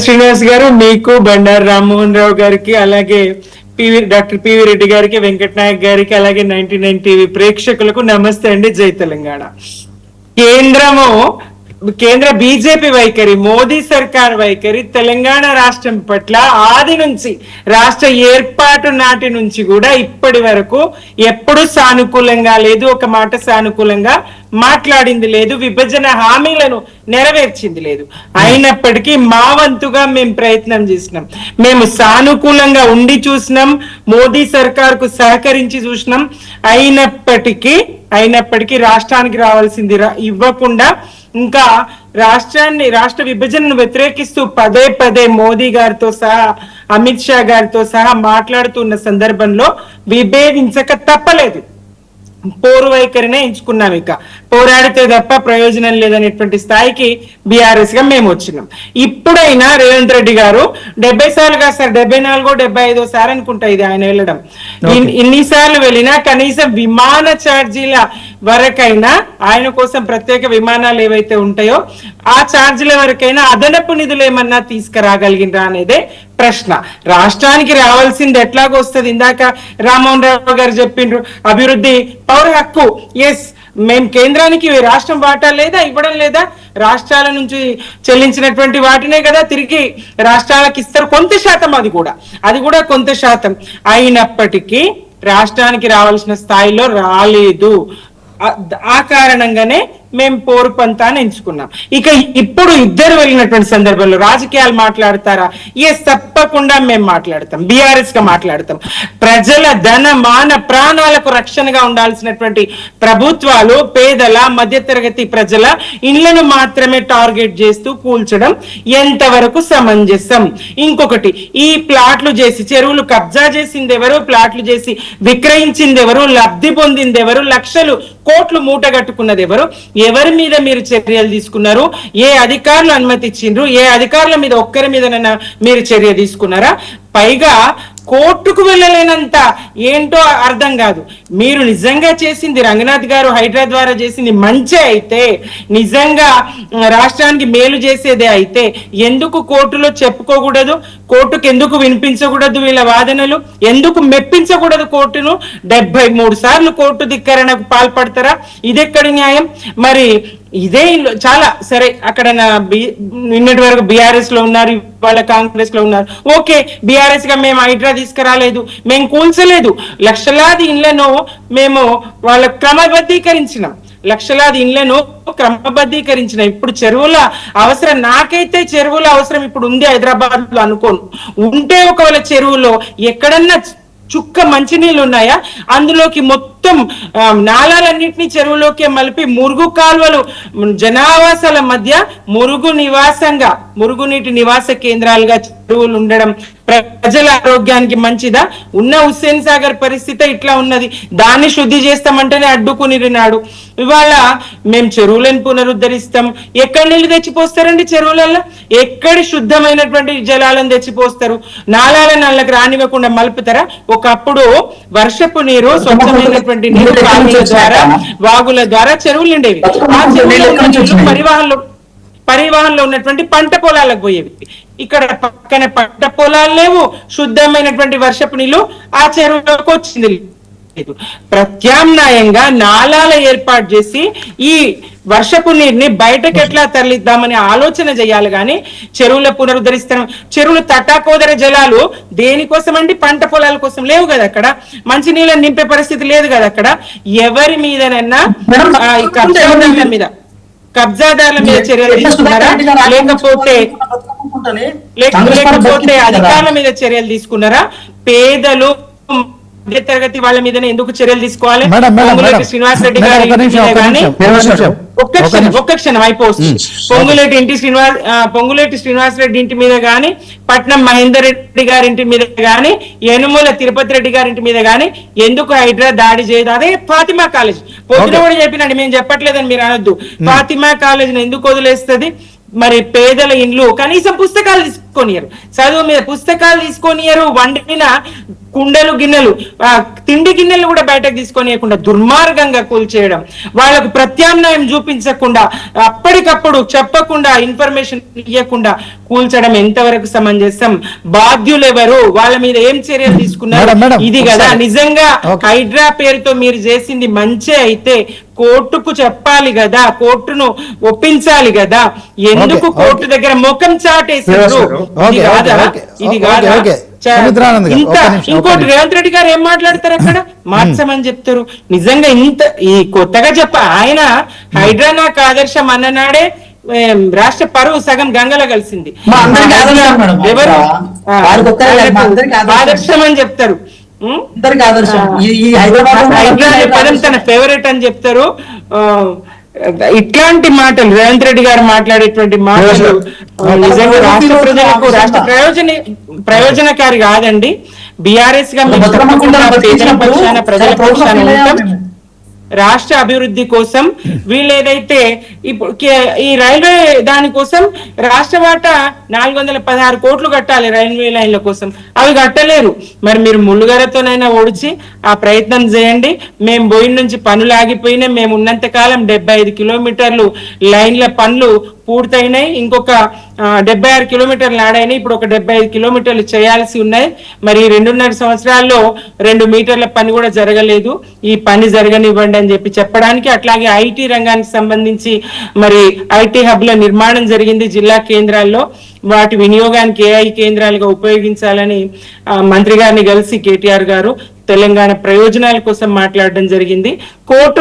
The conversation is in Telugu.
శ్రీనివాస్ గారు, మీకు, బండారు రామ్మోహన్ రావు గారికి, అలాగే డాక్టర్ పివి రెడ్డి గారికి, వెంకట నాయక్ గారికి, అలాగే 99 టీవీ ప్రేక్షకులకు నమస్తే అండి. జై తెలంగాణ. కేంద్ర బీజేపీ వైఖరి, మోదీ సర్కార్ వైఖరి తెలంగాణ రాష్ట్రం పట్ల ఆది నుంచి, రాష్ట్ర ఏర్పాటు నాటి నుంచి కూడా ఇప్పటి వరకు ఎప్పుడు సానుకూలంగా లేదు, ఒక మాట సానుకూలంగా మాట్లాడింది లేదు, విభజన హామీలను నెరవేర్చింది లేదు. అయినప్పటికీ మా వంతుగా మేము ప్రయత్నం చేసినాం, మేము సానుకూలంగా ఉండి చూసినాం, మోదీ సర్కార్ కు సహకరించి చూసినాం. అయినప్పటికీ రాష్ట్రానికి రావాల్సింది ఇవ్వకుండా ఇంకా రాష్ట్ర విభజనను వ్యతిరేకిస్తూ పదే పదే మోదీ గారితో సహా, అమిత్ షా గారితో సహా మాట్లాడుతున్న సందర్భంలో విభేదించక తప్పలేదు. పోరు వైఖరినే ఎంచుకున్నాం. ఇక పోరాడితే తప్ప ప్రయోజనం లేదనేటువంటి స్థాయికి బీఆర్ఎస్ గా మేము వచ్చినాం. ఇప్పుడైనా రేవంత్ రెడ్డి గారు 70 సార్లు కాదు సార్, 74 75 సార్ అనుకుంటా ఇది ఆయన వెళ్ళడం. ఇన్నిసార్లు వెళ్ళినా కనీసం విమాన ఛార్జీల వరకైనా, ఆయన కోసం ప్రత్యేక విమానాలు ఏవైతే ఉంటాయో ఆ ఛార్జీల వరకైనా అదనపు నిధులు ఏమన్నా తీసుకురాగలిగినరా అనేదే ప్రశ్న. రాష్ట్రానికి రావాల్సింది ఎట్లాగో వస్తుంది. ఇందాక రామ్మోహన్ రావు గారు చెప్పిండ్రు, అభివృద్ధి పౌర హక్కు. ఎస్, మేము కేంద్రానికి రాష్ట్రం వాటా లేదా, ఇవ్వడం లేదా? రాష్ట్రాల నుంచి చెల్లించినటువంటి వాటినే కదా తిరిగి రాష్ట్రాలకు ఇస్తారు. కొంత శాతం, అది కూడా కొంత శాతం. అయినప్పటికీ రాష్ట్రానికి రావాల్సిన స్థాయిలో రాలేదు. ఆ కారణంగానే మేము పోరు పంతాన్ని ఎంచుకున్నాం. ఇక ఇప్పుడు ఇద్దరు వెళ్ళినటువంటి సందర్భంలో రాజకీయాలు మాట్లాడతారా? ఎస్, తప్పకుండా మేము మాట్లాడతాం, బీఆర్ఎస్ గా మాట్లాడతాం. ప్రజల ధన మాన ప్రాణాలకు రక్షణగా ఉండాల్సినటువంటి ప్రభుత్వాలు పేదల మధ్యతరగతి ప్రజల ఇళ్లను మాత్రమే టార్గెట్ చేస్తూ కూల్చడం ఎంతవరకు సమంజసం? ఇంకొకటి, ఈ ప్లాట్లు చేసి చెరువులు కబ్జా చేసింది ఎవరు, ప్లాట్లు చేసి విక్రయించింది ఎవరు, లబ్ధి పొందింది ఎవరు, లక్షలు కోట్లు మూట కట్టుకున్నది ఎవరు? ఎవరి మీద మీరు చర్యలు తీసుకున్నారు? ఏ అధికారులు అనుమతి ఇచ్చిండ్రు? ఏ అధికారుల మీద ఒక్కరి మీద మీరు చర్య తీసుకున్నారా? పైగా కోర్టుకు వెళ్ళలేనంత ఏంటో అర్థం కాదు. మీరు నిజంగా చేసింది, రంగనాథ్ గారు హైడ్రా ద్వారా చేసింది మంచి అయితే, నిజంగా రాష్ట్రానికి మేలు చేసేదే అయితే ఎందుకు కోర్టులో చెప్పుకోకూడదు? కోర్టుకు ఎందుకు వినిపించకూడదు? వీళ్ళ వాదనలు ఎందుకు మెప్పించకూడదు కోర్టును? 73 సార్లు కోర్టు ధిక్కరణకు పాల్పడతారా? ఇదెక్కడి న్యాయం? మరి ఇదే చాలా సరే, అక్కడ నిన్నటి వరకు బీఆర్ఎస్ లో ఉన్నారు, వాళ్ళ కాంగ్రెస్ లో ఉన్నారు. ఓకే, బీఆర్ఎస్ గా మేము హైడ్రా తీసుకురాలేదు, మేము కూల్చలేదు, లక్షలాది ఇళ్లను మేము వాళ్ళ క్రమబద్ధీకరించినాం, ఇప్పుడు చెరువుల అవసరం, నాకైతే చెరువుల అవసరం ఇప్పుడు ఉంది హైదరాబాద్ లో అనుకోను. ఉంటే ఒకవేళ చెరువులో ఎక్కడన్నా చుక్క మంచినీళ్ళు ఉన్నాయా? అందులోకి మొత్తం నాళాలన్నింటినీ చెరువులోకి మలిపి మురుగు కాల్వలు జనావాసాల మధ్య మురుగునీటి నివాస కేంద్రాలుగా చెరువులు ఉండడం ప్రజల ఆరోగ్యానికి మంచిదా? ఉన్న హుస్సేన్ సాగర్ పరిస్థితి ఇట్లా ఉన్నది, దాన్ని శుద్ధి చేస్తామంటేనే అడ్డుకునినాడు. ఇవాళ మేము చెరువులను పునరుద్ధరిస్తాం. ఎక్కడి నీళ్లు తెచ్చిపోస్తారండి? చెరువులలో ఎక్కడి శుద్ధమైనటువంటి జలాలను తెచ్చిపోస్తారు? నాళాల నళ్ళకి రానివ్వకుండా మలుపుతారా? ఒకప్పుడు వర్షపు నీరు, స్వచ్ఛమైనటువంటి నీరు కాలువల ద్వారా, వాగుల ద్వారా చెరువులు ఉండేవి. ఆ చెరువులు పరివాహంలో ఉన్నటువంటి పంట పొలాలకు పోయేవి. ఇక్కడ పక్కన పంట పొలాలు లేవు, శుద్ధమైనటువంటి వర్షపు నీళ్లు ఆ చెరువులోకి వచ్చింది లేదు. ప్రత్యామ్నాయంగా నాళాల ఏర్పాటు చేసి ఈ వర్షపు నీరుని బయటకు ఎట్లా తరలిద్దామని ఆలోచన చేయాలి. కానీ చెరువుల పునరుద్ధరిస్తాం, చెరువులు తటాకోదర జలాలు దేనికోసం అండి? పంట పొలాల కోసం లేవు కదా, అక్కడ మంచి నీళ్ళని నింపే పరిస్థితి లేదు కదా. అక్కడ ఎవరి మీదనన్నా కబ్జాదారుల మీద చర్యలు తీసుకున్నారా? లేకపోతే అధికారుల మీద చర్యలు తీసుకున్నారా? పేదలు తరగతి వాళ్ళ మీదనే ఎందుకు చర్యలు తీసుకోవాలి? పొంగులేటి శ్రీనివాస్ రెడ్డి గారి కానీ ఒక్క క్షణం అయిపోతుంది. పొంగులేటి శ్రీనివాస్ రెడ్డి ఇంటి మీద గాని, పట్నం మహేందర్ రెడ్డి గారి ఇంటి మీద గాని, యనుమల తిరుపతి రెడ్డి గారి ఇంటి మీద గాని ఎందుకు హైడ్రా దాడి చేయదు? అదే ఫాతిమా కాలేజ్ పొద్దున కూడా చెప్పినండి, మేము చెప్పట్లేదని మీరు అనొద్దు. ఫాతిమా కాలేజ్ ఎందుకు వదిలేస్తుంది? మరి పేదల ఇండ్లు కనీసం పుస్తకాలు తీసుకొనియరు, చదువు మీద పుస్తకాలు తీసుకొనియరు, వండిన కుండలు గిన్నెలు తిండి గిన్నెలు కూడా బయటకు తీసుకొనియకుండా దుర్మార్గంగా కూల్చేయడం, వాళ్ళకు ప్రత్యామ్నాయం చూపించకుండా అప్పటికప్పుడు చెప్పకుండా ఇన్ఫర్మేషన్ ఇవ్వకుండా కూల్చడం ఎంతవరకు సమంజసం? బాధ్యులు ఎవరు? వాళ్ళ మీద ఏం చర్యలు తీసుకున్నారు? ఇది కదా నిజంగా హైడ్రా పేరుతో మీరు చేసింది మంచి అయితే కోర్టుకు చెప్పాలి కదా, కోర్టును ఒప్పించాలి కదా. ఎందుకు కోర్టు దగ్గర ముఖం చాటేసారు? ఇది కాదా? ఇంకోటి రేవంత్ రెడ్డి గారు ఏం మాట్లాడతారు అక్కడ? మార్చమని చెప్తారు. నిజంగా ఇంత ఈ కొత్తగా ఆయన హైడ్రా నాకు ఆదర్శం అన్ననాడే రాష్ట్ర పరువు సగం గంగలో కలిసింది. ఎవరు ఆదర్శం అని చెప్తారు? పదం తన ఫేవరెట్ అని చెప్తారు. ఇట్లాంటి మాటలు రేవంత్ రెడ్డి గారు మాట్లాడేటువంటి మాటలు నిజంగా రాష్ట్ర ప్రజలకు రాష్ట్ర ప్రయోజనకారి కాదండి. బీఆర్ఎస్ గా ప్రజల పక్షాన ఉంటాం. రాష్ట్ర అభివృద్ధి కోసం వీళ్ళు ఏదైతే ఇప్పుడు ఈ రైల్వే దానికోసం రాష్ట్ర వాటా 416 కోట్లు కట్టాలి రైల్వే లైన్ల కోసం, అవి కట్టలేరు. మరి మీరు ముళ్ళుగరతోనైనా ఓడిచి ఆ ప్రయత్నం చేయండి. మేము బోయిన నుంచి పనులు ఆగిపోయినా, మేము ఉన్నంత కాలం 75 కిలోమీటర్లు లైన్ల పనులు పూర్తయినాయి, ఇంకొక 76 కిలోమీటర్లు ఆడైనాయి, ఇప్పుడు ఒక 75 కిలోమీటర్లు చేయాల్సి ఉన్నాయి. మరి 2.5 సంవత్సరాల్లో 2 మీటర్ల పని కూడా జరగలేదు. ఈ పని జరగనివ్వండి అని చెప్పడానికి. అట్లాగే ఐటీ రంగానికి సంబంధించి మరి ఐటీ హబ్ ల నిర్మాణం జరిగింది జిల్లా కేంద్రాల్లో, వాటి వినియోగానికి AI కేంద్రాలుగా ఉపయోగించాలని మంత్రి గారిని కలిసి కేటీఆర్ గారు తెలంగాణ ప్రయోజనాల కోసం మాట్లాడడం జరిగింది. కోర్టు